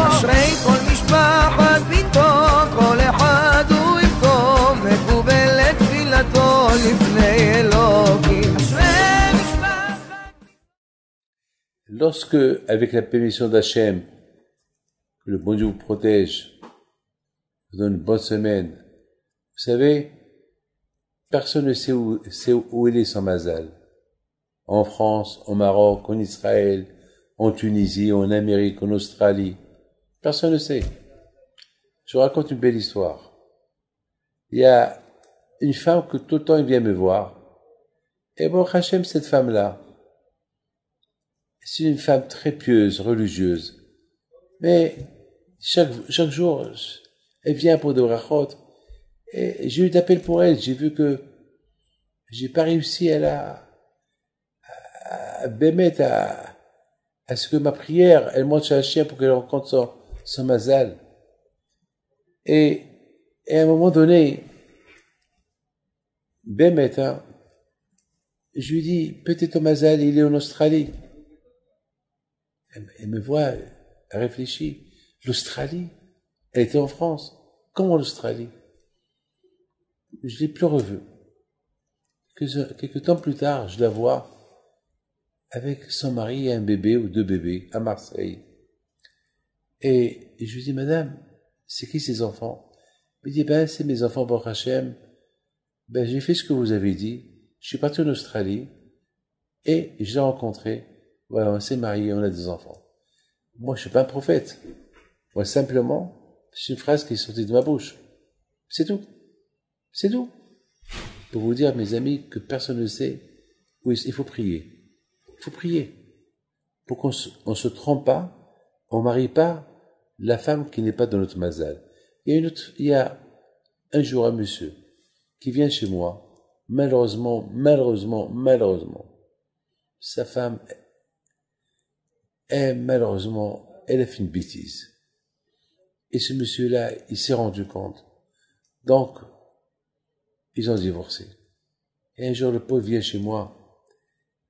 אשרי כל משפחת ביתו, כל אחד הוא יבכו, מקובל את תפילתו לפני אלוקים. אשרי משפחת. Lorsque, avec la permission d'Hachem, que le bon Dieu vous protège, vous donne une bonne semaine, vous savez, personne ne sait où il est son mazal. En France, au Maroc, en Israël, en Tunisie, en Amérique, en Australie. Personne ne sait. Je vous raconte une belle histoire. Il y a une femme que tout le temps il vient me voir. Et bon, Hachem, cette femme-là, c'est une femme très pieuse, religieuse. Mais chaque jour, elle vient pour des brachot. Et j'ai eu d'appel pour elle. J'ai vu que j'ai pas réussi à ce que ma prière, elle monte chez Hachem pour qu'elle rencontre son mazal. Et à un moment donné, Bémet, je lui dis, peut-être ton mazal, il est en Australie. Elle me voit, elle réfléchit. L'Australie, elle était en France. Comment l'Australie? Je l'ai plus revue. Quelques temps plus tard, je la vois avec son mari et un bébé ou deux bébés à Marseille. Et je lui dis, madame, c'est qui ces enfants? Elle me dit, ben, c'est mes enfants pour Hachem. Ben, j'ai fait ce que vous avez dit. Je suis parti en Australie et je l'ai rencontré. Voilà, on s'est mariés, on a des enfants. Moi, je suis pas un prophète. Moi, simplement, c'est une phrase qui est sortie de ma bouche. C'est tout. C'est tout. Pour vous dire, mes amis, que personne ne sait où il faut prier. Il faut prier. Pour qu'on se trompe pas, on marie pas la femme qui n'est pas dans notre mazal. Il y a un jour un monsieur qui vient chez moi, malheureusement, sa femme, malheureusement, elle a fait une bêtise. Et ce monsieur-là, il s'est rendu compte. Donc, ils ont divorcé. Et un jour, le pauvre vient chez moi.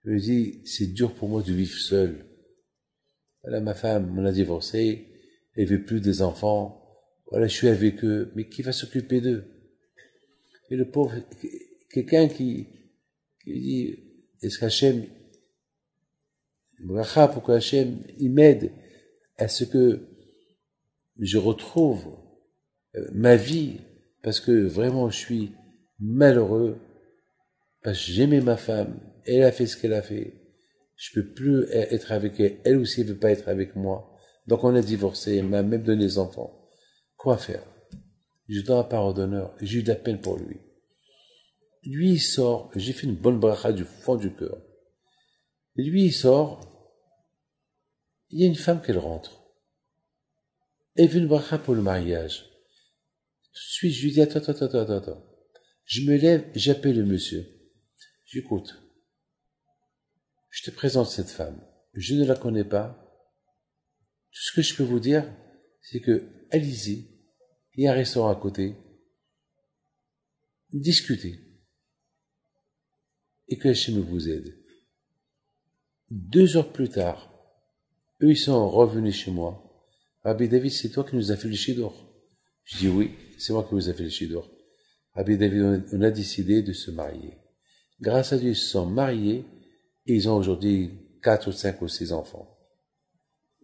Il me dit, c'est dur pour moi de vivre seul. Voilà, ma femme m'en a divorcé. Elle veut plus des enfants. Voilà, je suis avec eux. Mais qui va s'occuper d'eux? Et le pauvre, quelqu'un qui dit, est-ce qu'Hachem, pour qu'Hachem, il m'aide à ce que je retrouve ma vie, parce que vraiment je suis malheureux, parce que j'aimais ma femme, elle a fait ce qu'elle a fait, je peux plus être avec elle, elle aussi elle veut pas être avec moi, donc on a divorcé, elle m'a même donné des enfants. Quoi faire? Je donne la parole d'honneur, j'ai eu de la peine pour lui. Lui il sort, j'ai fait une bonne bracha du fond du cœur. Et lui il sort, il y a une femme qu'elle rentre. Elle veut une bracha pour le mariage. Tout de suite, je lui dis, attends. Je me lève, j'appelle le monsieur. J'écoute. Je te présente cette femme. Je ne la connais pas. Tout ce que je peux vous dire, c'est que, allez-y. Il y a un restaurant à côté. Discutez. Et que Hachem vous aide. 2 heures plus tard, eux, ils sont revenus chez moi. Rabbi David, c'est toi qui nous as fait le chidor. Je dis oui, c'est moi qui vous ai fait le chidor. Rabbi David, on a décidé de se marier. Grâce à Dieu, ils se sont mariés et ils ont aujourd'hui 4 ou 5 ou 6 enfants.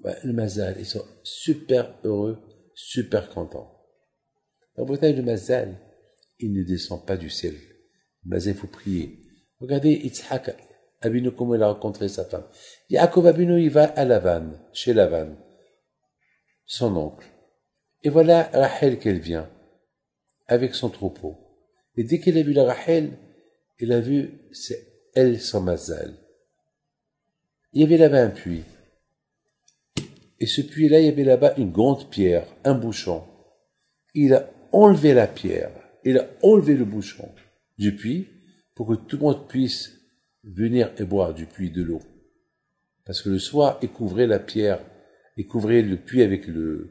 Le mazal, ils sont super heureux, super contents. La bataille de mazal, il ne descend pas du ciel. Le mazal, il faut prier. Regardez, Yitzhak Abinu, comment il a rencontré sa femme. Yaakov Abinu, il va à Lavan, chez Lavan, son oncle. Et voilà Rachel qu'elle vient, avec son troupeau. Et dès qu'elle a vu la Rachel, elle a vu, c'est elle son mazal. Il y avait là-bas un puits. Et ce puits-là, il y avait là-bas une grande pierre, un bouchon. Il a enlevé la pierre, il a enlevé le bouchon du puits pour que tout le monde puisse venir et boire du puits de l'eau. Parce que le soir, il couvrait la pierre, il couvrait le puits avec une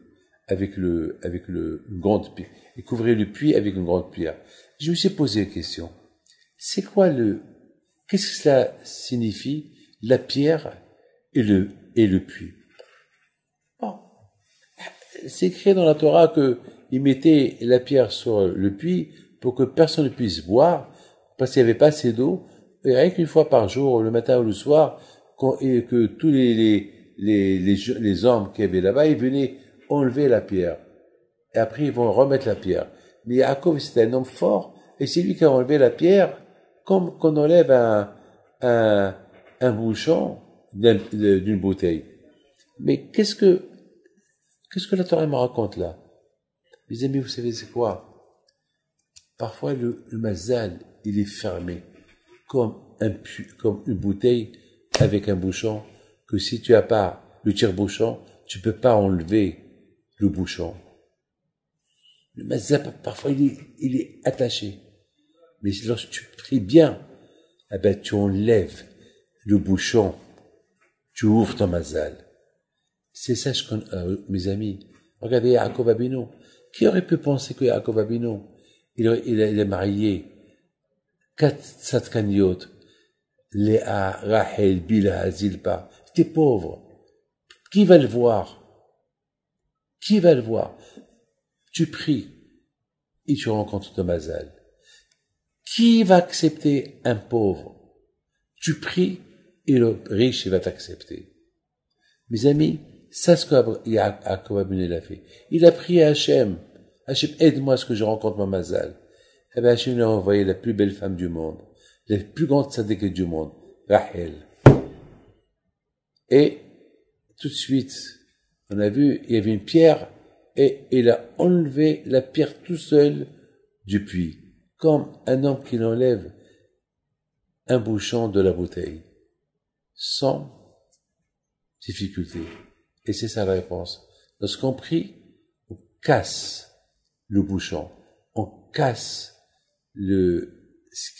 grande pierre. Il couvrait le puits avec une grande pierre. Je me suis posé la question. C'est quoi qu'est-ce que cela signifie, la pierre et le puits? Bon. C'est écrit dans la Torah que ils mettaient la pierre sur le puits pour que personne ne puisse boire, parce qu'il n'y avait pas assez d'eau, et rien qu'une fois par jour, le matin ou le soir, et que tous les hommes qui avaient là-bas, ils venaient enlever la pierre. Et après, ils vont remettre la pierre. Mais Yaakov, c'était un homme fort, et c'est lui qui a enlevé la pierre, comme qu'on enlève un bouchon d'une bouteille. Mais qu'est-ce que la Torah me raconte là? Mes amis, vous savez c'est quoi? Parfois, le mazal, il est fermé, comme une bouteille avec un bouchon, que si tu as pas le tire-bouchon, tu peux pas enlever le bouchon. Le mazal, parfois, il est attaché. Mais lorsque tu pries bien, eh ben, tu enlèves le bouchon, tu ouvres ton mazal. C'est ça, mes amis. Regardez Yaakov Avinu. Qui aurait pu penser que Yaakov Avinu, il est marié 4 Tzadkaniot, Léa, Rachel, Bilha, Zilpa. Il était pauvre. Qui va le voir? Qui va le voir? Tu pries et tu rencontres ton mazal. Qui va accepter un pauvre? Tu pries et le riche, il va t'accepter. Mes amis, c'est ce que Yaakov Avinu a fait. Il a prié à Hachem. Hachem, aide-moi à ce que je rencontre ma mazal. Eh bien, Hachem lui a envoyé la plus belle femme du monde, la plus grande tzaddik du monde, Rachel. Et, tout de suite, on a vu, il y avait une pierre, et il a enlevé la pierre tout seul du puits, comme un homme qui enlève un bouchon de la bouteille, sans difficulté. Et c'est ça la réponse. Lorsqu'on prie, on casse le bouchon, on casse ce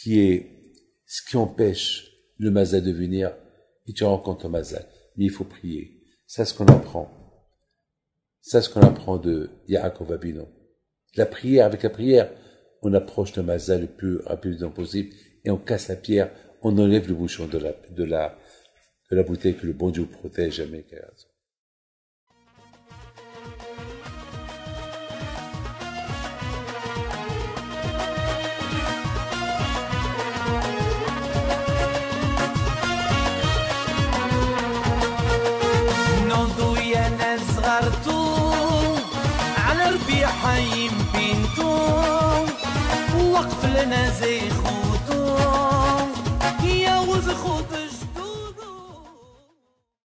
qui empêche le mazal de venir, et tu rencontres le mazal. Mais il faut prier. C'est ce qu'on apprend. C'est ce qu'on apprend de Yaakov Avinu. Avec la prière, on approche le mazal le plus rapidement possible, et on casse la pierre, on enlève le bouchon de la bouteille que le bon Dieu protège jamais. حي بنتو وقف لنا زي خو